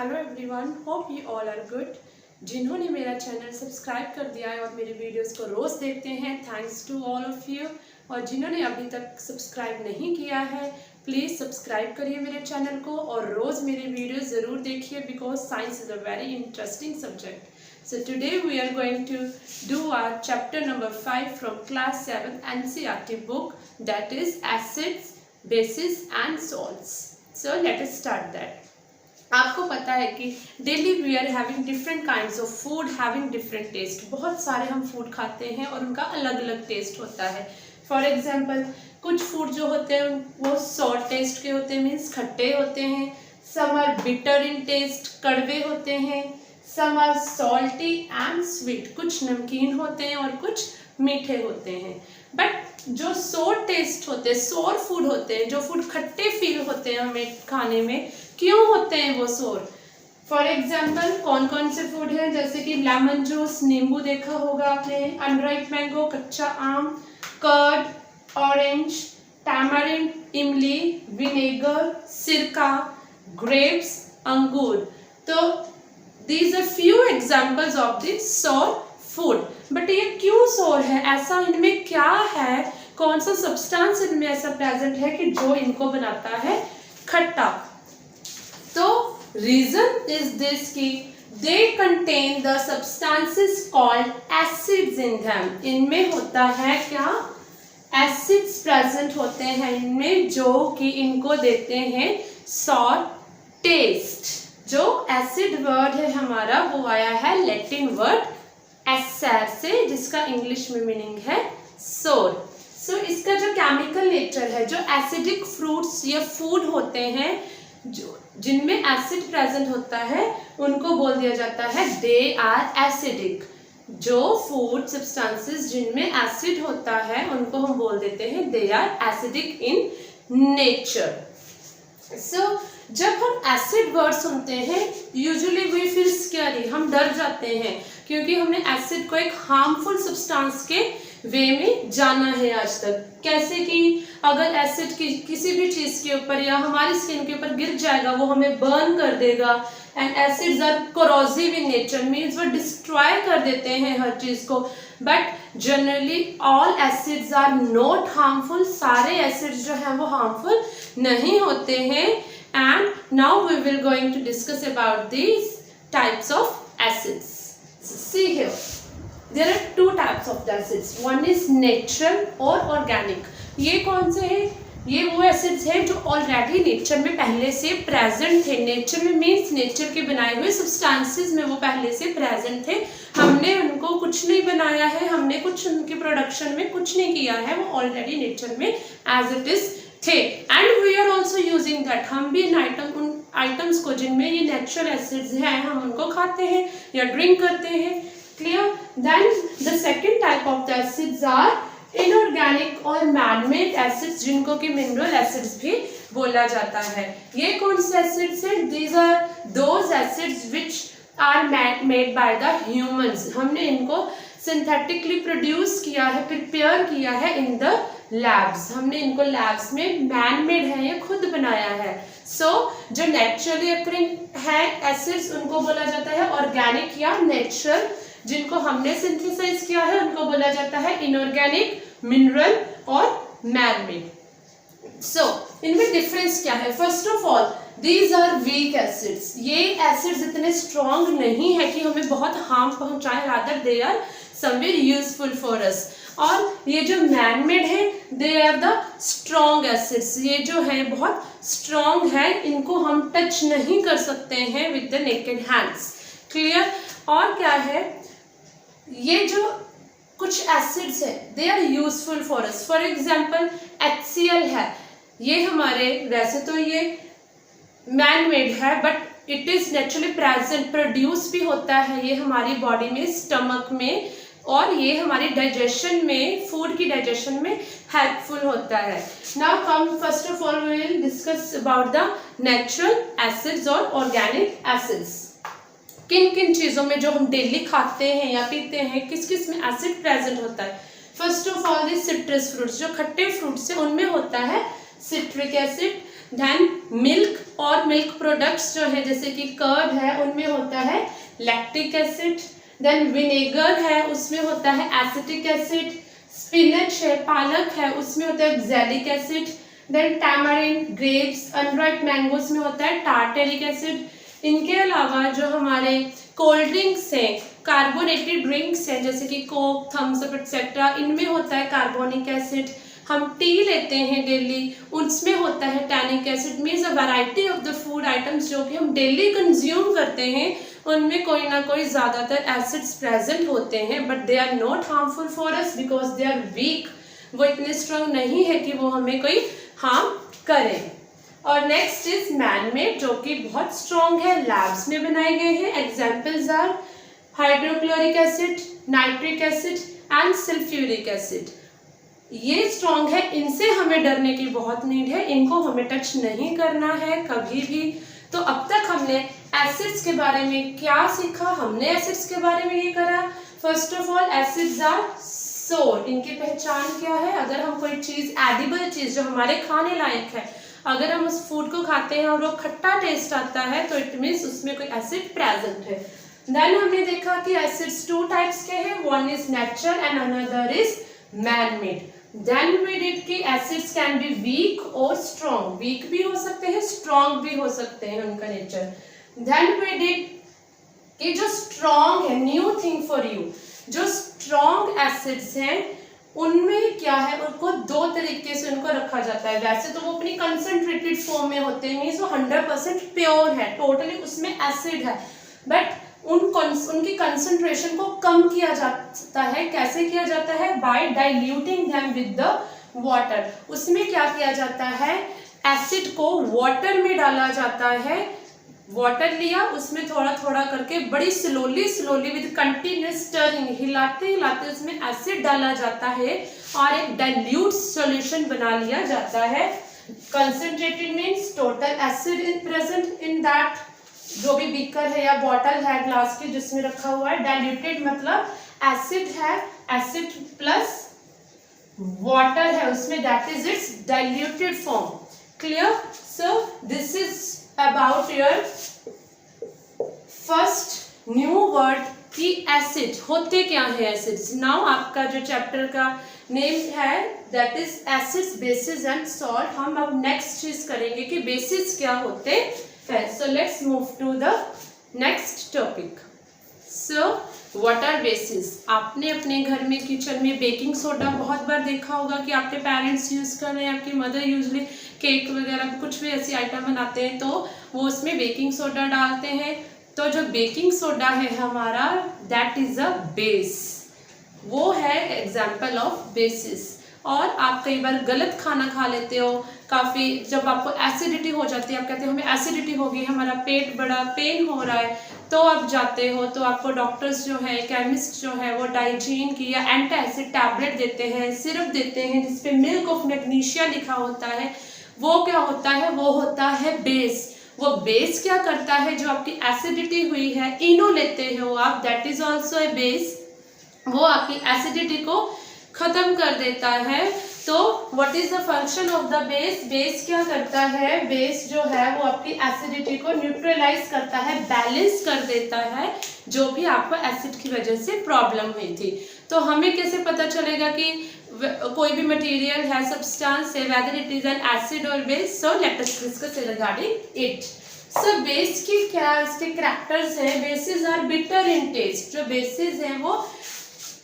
Hello everyone, hope you all are good. जिन्होंने मेरा channel subscribe कर दिया है और मेरे वीडियोस को रोज़ देखते हैं, thanks to all of you. और जिन्होंने अभी तक सब्सक्राइब नहीं किया है, प्लीज़ सब्सक्राइब करिए मेरे चैनल को और रोज़ मेरे वीडियोस ज़रूर देखिए, because science is a very interesting subject. So today we are going to do our chapter number 5 from class 7 NCERT book, that is acids, bases and salts. So let us start that. आपको पता है कि daily we are having different kinds of food having different taste. बहुत सारे हम food खाते हैं और उनका अलग अलग टेस्ट होता है। फॉर एग्जांपल कुछ फूड जो होते हैं वो सॉर टेस्ट के होते हैं, मीन्स खट्टे होते हैं। Some are bitter in taste, कड़वे होते हैं। Some are salty and sweet, कुछ नमकीन होते हैं और कुछ मीठे होते हैं। बट जो सोर टेस्ट होते हैं, सोर फूड होते हैं, जो फूड खट्टे फील होते हैं हमें खाने में, क्यों होते हैं वो सोर? फॉर एग्जाम्पल कौन कौन से फूड हैं, जैसे कि लेमन जूस, नींबू देखा होगा आपने, अनराइप मैंगो, कच्चा आम, कर्ड, ऑरेंज, टैमरिंड, इमली, विनेगर, सिरका, ग्रेप्स, अंगूर। तो these are few examples of the sour food. But ये क्यों सोर है? ऐसा इनमें क्या है, कौन सा सब्सटेंस इनमें ऐसा प्रेजेंट है कि जो इनको बनाता है खट्टा? तो रीजन इज दिस कि they contain the substances called acids in them. इनमें होता है क्या? एसिड्स प्रेजेंट होते हैं इनमें, जो कि इनको देते हैं सॉर टेस्ट। जो एसिड वर्ड है हमारा वो आया है लैटिन वर्ड एसर से, जिसका इंग्लिश में मीनिंग है सोर। सो इसका जो केमिकल नेचर है, जो एसिडिक फ्रूट्स या फूड होते हैं जो जिनमें एसिड प्रेजेंट होता है, उनको बोल दिया जाता है दे आर एसिडिक। जो फूड सब्सटेंसेस जिनमें एसिड होता है उनको हम बोल देते हैं they are acidic in nature. So जब हम एसिड वर्ड सुनते हैं, यूजुअली वी फील स्कैरी, हम डर जाते हैं, क्योंकि हमने एसिड को एक हार्मफुल सब्सटेंस के वे में जाना है आज तक। कैसे कि अगर एसिड किसी भी चीज़ के ऊपर या हमारी स्किन के ऊपर गिर जाएगा, वो हमें बर्न कर देगा। And acids are corrosive in nature, means वो डिस्ट्रॉय कर देते हैं हर चीज़ को। But generally all acids are not harmful. सारे एसिड्स जो हैं वो हार्मफुल नहीं होते हैं। And now we will going to discuss about these types of acids. See here, there are two types of acids. One is natural और organic. ये कौन से हैं? ये वो एसिड्स हैं जो ऑलरेडी नेचर में पहले से प्रेजेंट थे। नेचर में मीन्स नेचर के बनाए हुए सब्सटेंसेस में वो पहले से प्रेजेंट थे। हमने उनको कुछ नहीं बनाया है, हमने कुछ उनके प्रोडक्शन में कुछ नहीं किया है, वो ऑलरेडी नेचर में एज इट इज थे। And we are also using that. हम भी उन आइटम्स को जिनमें ये नेचुरल एसिड्स हैं, हम उनको खाते हैं या ड्रिंक करते हैं। Clear? Then the second type of the acids are inorganic और मैनमेड एसिड्स, जिनको कि मिनरल एसिड्स भी बोला जाता है। ये कौन से एसिड्स हैं? These are those acids which are made by the humans. हमने इनको सिंथेटिकली प्रोड्यूस किया है, प्रिपेयर किया है इन द लैब्स। हमने इनको लैब्स में मैन मेड है, ये खुद बनाया है। सो जो नेचुरली अकरिंग है एसिड्स, उनको बोला जाता है ऑर्गेनिक या नेचुरल। जिनको हमने सिंथेसाइज किया है उनको बोला जाता है इनऑर्गेनिक, मिनरल और मैन मेड। सो इनमें डिफरेंस क्या है? First of all these are weak acids. ये एसिड्स इतने स्ट्रॉन्ग नहीं है कि हमें बहुत हार्म पहुंचाए, rather they are somewhere useful for us. और ये जो मैन मेड है, they are the strong acids. ये जो है बहुत स्ट्रॉन्ग है, इनको हम टच नहीं कर सकते हैं with the naked hands. Clear? और क्या है, ये जो कुछ एसिड्स है they are useful for us. For example HCl है, ये हमारे, वैसे तो ये मैन मेड है but it is naturally present, produce भी होता है ये हमारी बॉडी में, स्टमक में, और ये हमारी डाइजेशन में, फूड की डाइजेशन में हेल्पफुल होता है। Now come first of all we will discuss about the natural acids और ऑर्गेनिक एसिड्स। किन किन चीज़ों में जो हम डेली खाते हैं या पीते हैं, किस किस में एसिड प्रेजेंट होता है? First of all the citrus fruits, जो खट्टे फ्रूट्स हैं उनमें होता है सिट्रिक एसिड। देन मिल्क और मिल्क प्रोडक्ट्स जो है जैसे कि कर्ड है उनमें होता है लैक्टिक एसिड, देन विनेगर है उसमें होता है एसिटिक एसिड, स्पिनच है पालक है उसमें होता है oxalic acid, then tamarind, grapes, unripe mangoes में होता है टार्टेरिक एसिड। इनके अलावा जो हमारे कोल्ड ड्रिंक्स हैं, कार्बोनेटेड ड्रिंक्स हैं जैसे कि कोक, थम्स अप एक्सेट्रा, इनमें होता है कार्बोनिक एसिड। हम टी लेते हैं डेली, उसमें होता है tannic acid. Means a variety of the food items जो कि हम डेली कंज्यूम करते हैं उनमें कोई ना कोई ज़्यादातर एसिड्स प्रेजेंट होते हैं, but they are not harmful for us because they are weak. वो इतने स्ट्रॉन्ग नहीं है कि वो हमें कोई हार्म करें। और नेक्स्ट इज मैन मेड, जो कि बहुत स्ट्रॉन्ग है, लैब्स में बनाए गए हैं। Examples are hydrochloric acid, nitric acid and sulphuric acid. ये स्ट्रॉन्ग है, इनसे हमें डरने की बहुत नीड है, इनको हमें टच नहीं करना है कभी भी। तो अब तक हमने एसिड्स के बारे में क्या सीखा? हमने एसिड्स के बारे में ये करा, first of all acids are sour. इनकी पहचान क्या है? अगर हम कोई चीज़, एडिबल चीज़ जो हमारे खाने लायक है, अगर हम उस फूड को खाते हैं और वो खट्टा टेस्ट आता है तो इट मीन्स उसमें कोई एसिड प्रेजेंट है। देन हमने देखा कि एसिड्स टू टाइप्स के हैं, one is natural and another is man made. Then we did कि एसिड्स कैन बी वीक और स्ट्रॉन्ग, वीक भी हो सकते हैं स्ट्रॉन्ग भी हो सकते हैं उनका नेचर। देन वी डिड कि जो स्ट्रॉन्ग है, न्यू थिंग फॉर यू, जो स्ट्रॉन्ग एसिड्स हैं उनमें क्या है, उनको दो तरीके से उनको रखा जाता है। वैसे तो वो अपनी कंसंट्रेटेड फॉर्म में होते हैं, मीन्स वो 100% प्योर है, टोटली उसमें एसिड है, बट उनकी कंसंट्रेशन को कम किया जाता है। कैसे किया जाता है? By diluting them with the water. उसमें क्या किया जाता है, एसिड को वाटर में डाला जाता है। वाटर लिया, उसमें थोड़ा थोड़ा करके बड़ी स्लोली विद कंटिन्यूस स्टरिंग, हिलाते हिलाते उसमें एसिड डाला जाता है और एक डाइल्यूट सॉल्यूशन बना लिया जाता है। Concentrated means total acid in present in that, जो भी बीकर है या बॉटल है ग्लास की जिसमें रखा हुआ है। डाइल्यूटेड मतलब एसिड है, एसिड प्लस वाटर है उसमें, that is it's diluted form. Clear? So this is about your first new word कि एसिड होते क्या है एसिड्स। नाउ आपका जो चैप्टर का नेम है that is acids, bases and salt. हम अब नेक्स्ट चीज करेंगे कि बेसिस क्या होते हैं। So let's move to the next topic. So what are bases? आपने अपने घर में किचन में बेकिंग सोडा बहुत बार देखा होगा कि आपके पेरेंट्स यूज कर रहे हैं, आपकी मदर यूजली केक वगैरह कुछ भी ऐसी आइटम बनाते हैं तो वो उसमें बेकिंग सोडा डालते हैं। तो जो बेकिंग सोडा है हमारा, दैट इज अ बेस, वो है एग्जाम्पल ऑफ बेसिस। और आप कई बार गलत खाना खा लेते हो, काफ़ी जब आपको एसिडिटी हो जाती है, आप कहते हो हमें एसिडिटी हो गई, हमारा पेट बड़ा पेन हो रहा है, तो आप जाते हो तो आपको डॉक्टर्स जो है, केमिस्ट जो है, वो डाइजीन की या एंटी एसिड टैबलेट देते हैं, सिरप देते हैं जिसपे मिल्क ऑफ मैग्नीशिया लिखा होता है। वो क्या होता है? वो होता है बेस। वो बेस क्या करता है? जो आपकी एसिडिटी हुई है, इनो लेते हो आप, that is also a base, वो आपकी एसिडिटी को खत्म कर देता है। तो what is the function of the base? Base क्या करता है? बेस जो है वो आपकी एसिडिटी को न्यूट्रलाइज करता है, बैलेंस कर देता है, जो भी आपको एसिड की वजह से प्रॉब्लम हुई थी। तो हमें कैसे पता चलेगा कि कोई भी मटेरियल है, सब्सटेंस है, whether it is an acid और base? So let us discuss regarding it. So base की क्या इसके कैरेक्टर्स हैं? Bases are bitter in taste. जो बेसिस हैं वो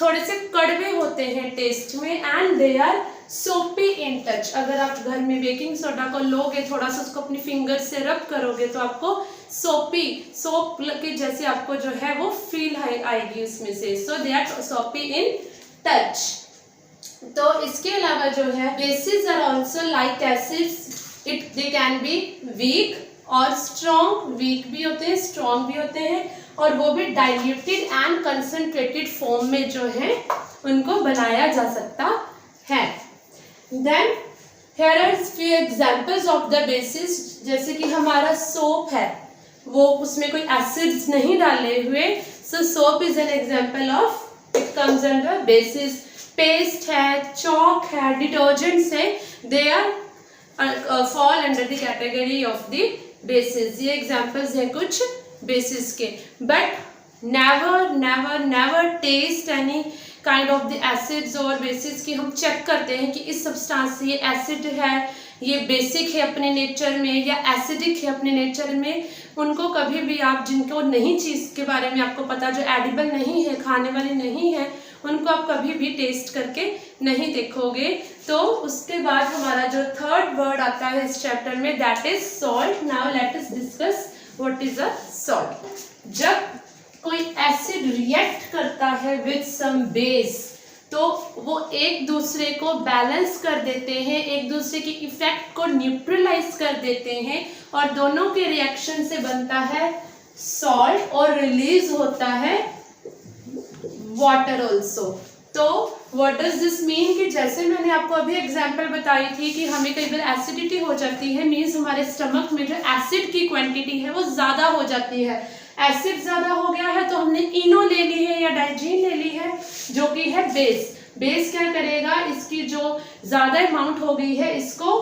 थोड़े से कड़वे होते हैं टेस्ट में, एंड दे आर सोपी इन टच। अगर आप घर में बेकिंग सोडा को लोगे, थोड़ा सा उसको अपनी फिंगर से रब करोगे तो आपको सोप के जैसे आपको जो है वो फील आएगी उसमें से। सो दे आर सोपी इन टच। तो इसके अलावा जो है bases are also like acids, they can be weak और स्ट्रॉन्ग। वीक भी होते हैं, स्ट्रॉन्ग भी होते हैं, और वो भी डाइल्यूटेड एंड कंसंट्रेटेड फॉर्म में जो है उनको बनाया जा सकता है। Then here are few examples of the bases. जैसे कि हमारा सोप है, वो उसमें कोई एसिड्स नहीं डाले हुए, so soap is an example of, it comes under bases. Paste है, चॉक है, डिटर्जेंट्स है, they are fall under the category of the bases. ये examples हैं कुछ bases के. But never taste any kind of the acids और bases की हम check करते हैं कि इस substance से ये acid है, ये बेसिक है अपने नेचर में या एसिडिक है अपने नेचर में. उनको कभी भी आप, जिनको नहीं चीज़ के बारे में आपको पता, जो एडिबल नहीं है, खाने वाली नहीं है, उनको आप कभी भी टेस्ट करके नहीं देखोगे. तो उसके बाद हमारा जो थर्ड वर्ड आता है इस चैप्टर में, that is salt. Now let us discuss what is a salt. जब कोई एसिड रिएक्ट करता है विद सम बेस, तो वो एक दूसरे को बैलेंस कर देते हैं, एक दूसरे की इफेक्ट को न्यूट्रलाइज कर देते हैं, और दोनों के रिएक्शन से बनता है सॉल्ट और रिलीज होता है वाटर ऑल्सो. तो व्हाट डज दिस मीन कि जैसे मैंने आपको अभी एग्जांपल बताई थी कि हमें कई बार एसिडिटी हो जाती है, मीन्स हमारे स्टमक में जो एसिड की क्वांटिटी है वो ज़्यादा हो जाती है. एसिड ज़्यादा हो गया है तो हमने इनो ले ली है या डाइजीन ले ली है, जो कि है बेस. बेस क्या करेगा, इसकी जो ज़्यादा अमाउंट हो गई है इसको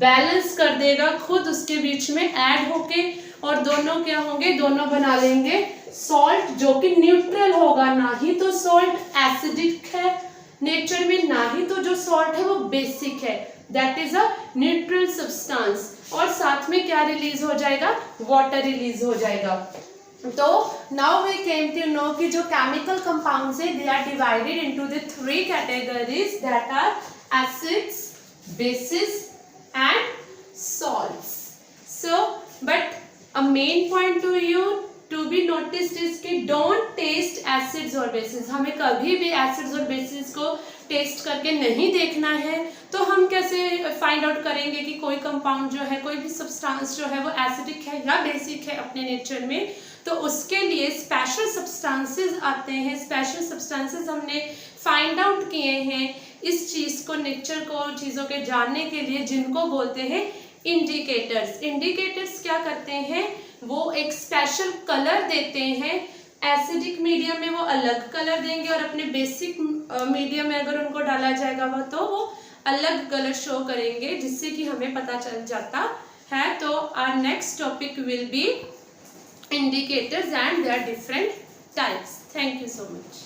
बैलेंस कर देगा खुद उसके बीच में ऐड होके, और दोनों क्या होंगे, दोनों बना लेंगे सॉल्ट, जो कि न्यूट्रल होगा. ना ही तो सॉल्ट एसिडिक है नेचर में, ना ही तो जो सॉल्ट है वो बेसिक है. That is a neutral substance. और साथ में क्या रिलीज हो जाएगा, वाटर रिलीज हो जाएगा. तो now we came to know कि जो केमिकल कंपाउंड्स है, they are divided into the 3 categories, that are acids, bases and salts. So but a main point to be noticed is कि don't taste acids और bases. हमें कभी भी acids और bases को टेस्ट करके नहीं देखना है. तो हम कैसे फाइंड आउट करेंगे कि कोई कंपाउंड जो है, कोई भी सब्सटेंस जो है वो एसिडिक है या बेसिक है अपने नेचर में? तो उसके लिए स्पेशल सब्सटेंसेस आते हैं. स्पेशल सब्सटेंसेस हमने फाइंड आउट किए हैं इस चीज़ को, नेचर को, चीज़ों के जानने के लिए, जिनको बोलते हैं इंडिकेटर्स. इंडिकेटर्स क्या करते हैं, वो एक स्पेशल कलर देते हैं. एसिडिक मीडियम में वो अलग कलर देंगे, और अपने बेसिक मीडियम में अगर उनको डाला जाएगा वो, तो वो अलग कलर शो करेंगे, जिससे कि हमें पता चल जाता है. तो our next topic will be indicators and their different types. Thank you so much.